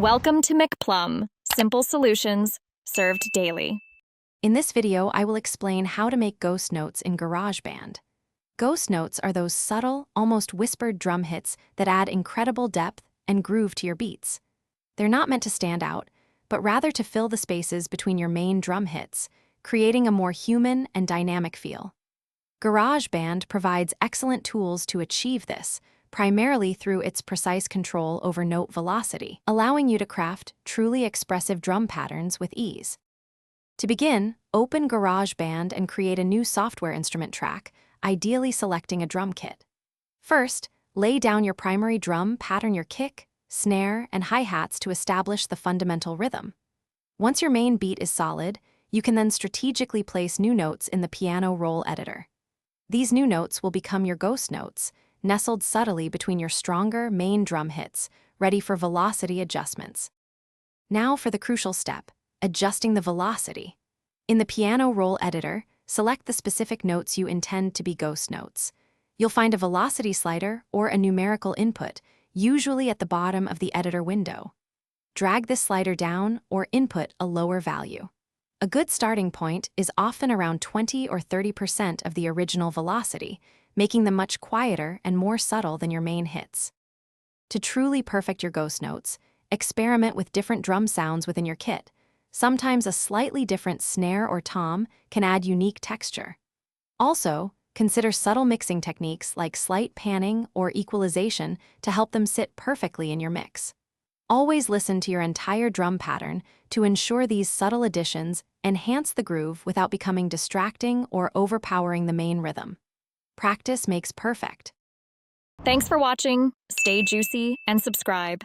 Welcome to McPlum, simple solutions served daily. In this video, I will explain how to make ghost notes in GarageBand. Ghost notes are those subtle, almost whispered drum hits that add incredible depth and groove to your beats. They're not meant to stand out, but rather to fill the spaces between your main drum hits, creating a more human and dynamic feel. GarageBand provides excellent tools to achieve this, primarily through its precise control over note velocity, allowing you to craft truly expressive drum patterns with ease. To begin, open GarageBand and create a new software instrument track, ideally selecting a drum kit. First, lay down your primary drum, pattern your kick, snare, and hi-hats to establish the fundamental rhythm. Once your main beat is solid, you can then strategically place new notes in the piano roll editor. These new notes will become your ghost notes, nestled subtly between your stronger main drum hits, ready for velocity adjustments. Now for the crucial step, adjusting the velocity. In the piano roll editor, select the specific notes you intend to be ghost notes. You'll find a velocity slider or a numerical input, usually at the bottom of the editor window. Drag this slider down or input a lower value. A good starting point is often around 20 or 30% of the original velocity, making them much quieter and more subtle than your main hits. To truly perfect your ghost notes, experiment with different drum sounds within your kit. Sometimes a slightly different snare or tom can add unique texture. Also, consider subtle mixing techniques like slight panning or equalization to help them sit perfectly in your mix. Always listen to your entire drum pattern to ensure these subtle additions enhance the groove without becoming distracting or overpowering the main rhythm. Practice makes perfect. Thanks for watching. Stay juicy and subscribe.